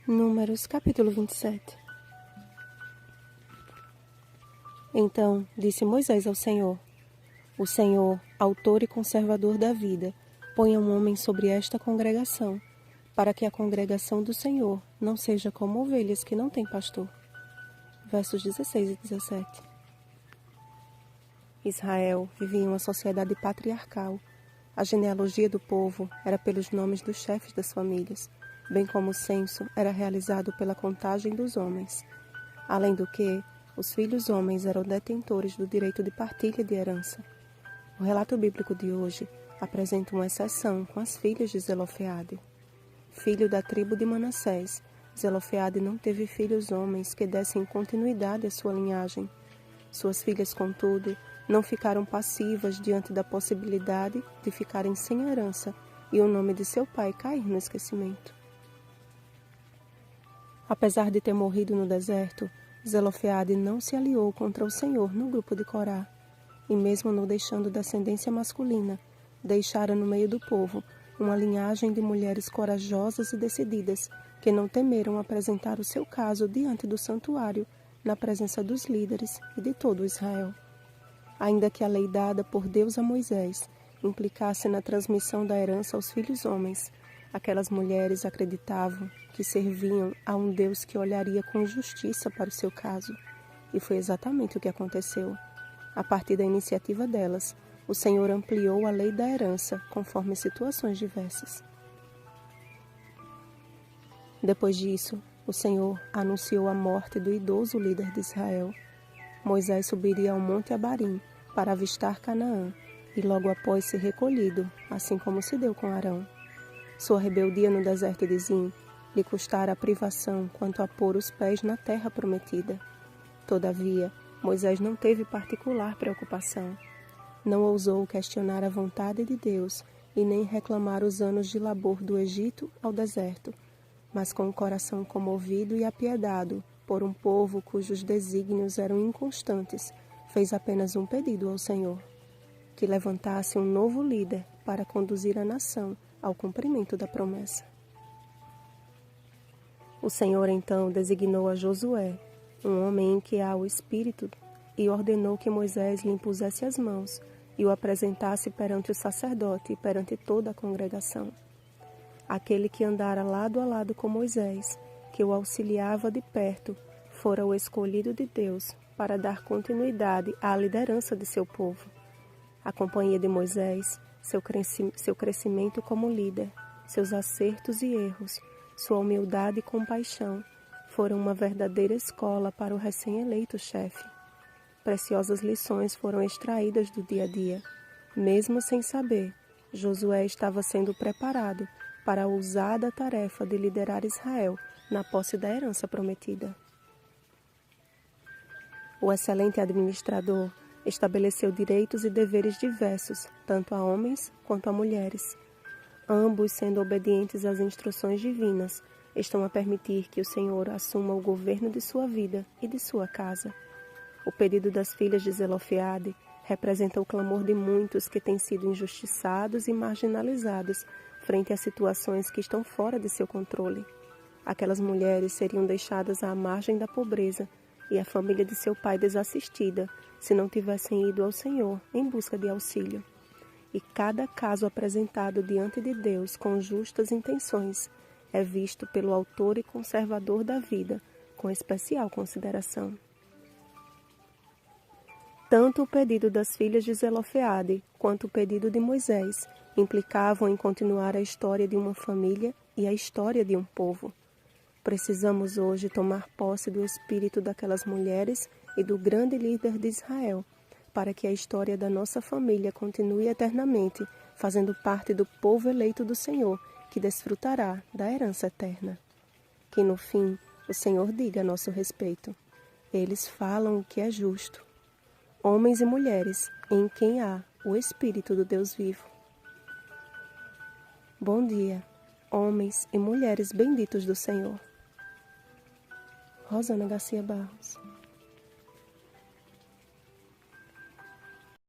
Números, capítulo 27. Então disse Moisés ao Senhor: O Senhor, autor e conservador da vida, ponha um homem sobre esta congregação, para que a congregação do Senhor não seja como ovelhas que não têm pastor. Versos 16 e 17. Israel vivia em uma sociedade patriarcal. A genealogia do povo era pelos nomes dos chefes das famílias, bem como o censo era realizado pela contagem dos homens. Além do que, os filhos homens eram detentores do direito de partilha de herança. O relato bíblico de hoje apresenta uma exceção com as filhas de Zelofeade. Filho da tribo de Manassés, Zelofeade não teve filhos homens que dessem continuidade à sua linhagem. Suas filhas, contudo, não ficaram passivas diante da possibilidade de ficarem sem herança e o nome de seu pai cair no esquecimento. Apesar de ter morrido no deserto, Zelofeade não se aliou contra o Senhor no grupo de Corá, e mesmo não deixando descendência masculina, deixara no meio do povo uma linhagem de mulheres corajosas e decididas, que não temeram apresentar o seu caso diante do santuário, na presença dos líderes e de todo Israel. Ainda que a lei dada por Deus a Moisés implicasse na transmissão da herança aos filhos homens, aquelas mulheres acreditavam que serviam a um Deus que olharia com justiça para o seu caso. E foi exatamente o que aconteceu. A partir da iniciativa delas, o Senhor ampliou a lei da herança conforme situações diversas. Depois disso, o Senhor anunciou a morte do idoso líder de Israel. Moisés subiria ao monte Abarim para avistar Canaã e logo após ser recolhido, assim como se deu com Arão. Sua rebeldia no deserto de Zim lhe custara a privação quanto a pôr os pés na terra prometida. Todavia, Moisés não teve particular preocupação. Não ousou questionar a vontade de Deus e nem reclamar os anos de labor do Egito ao deserto, mas com o coração comovido e apiedado por um povo cujos desígnios eram inconstantes, fez apenas um pedido ao Senhor: que levantasse um novo líder para conduzir a nação ao cumprimento da promessa. O Senhor então designou a Josué, um homem em que há o Espírito, e ordenou que Moisés lhe impusesse as mãos e o apresentasse perante o sacerdote e perante toda a congregação. Aquele que andara lado a lado com Moisés, que o auxiliava de perto, fora o escolhido de Deus para dar continuidade à liderança de seu povo. A companhia de Moisés, seu crescimento como líder, seus acertos e erros, sua humildade e compaixão, foram uma verdadeira escola para o recém-eleito chefe. Preciosas lições foram extraídas do dia a dia. Mesmo sem saber, Josué estava sendo preparado para a ousada tarefa de liderar Israel na posse da herança prometida. O excelente administrador estabeleceu direitos e deveres diversos, tanto a homens quanto a mulheres. Ambos, sendo obedientes às instruções divinas, estão a permitir que o Senhor assuma o governo de sua vida e de sua casa. O pedido das filhas de Zelofeade representa o clamor de muitos que têm sido injustiçados e marginalizados frente a situações que estão fora de seu controle. Aquelas mulheres seriam deixadas à margem da pobreza e a família de seu pai desassistida se não tivessem ido ao Senhor em busca de auxílio. E cada caso apresentado diante de Deus com justas intenções é visto pelo autor e conservador da vida com especial consideração. Tanto o pedido das filhas de Zelofeade quanto o pedido de Moisés implicavam em continuar a história de uma família e a história de um povo. Precisamos hoje tomar posse do espírito daquelas mulheres e do grande líder de Israel, para que a história da nossa família continue eternamente, fazendo parte do povo eleito do Senhor, que desfrutará da herança eterna. Que no fim o Senhor diga a nosso respeito: eles falam o que é justo. Homens e mulheres em quem há o Espírito do Deus vivo. Bom dia, homens e mulheres benditos do Senhor. Rosana Garcia Barros.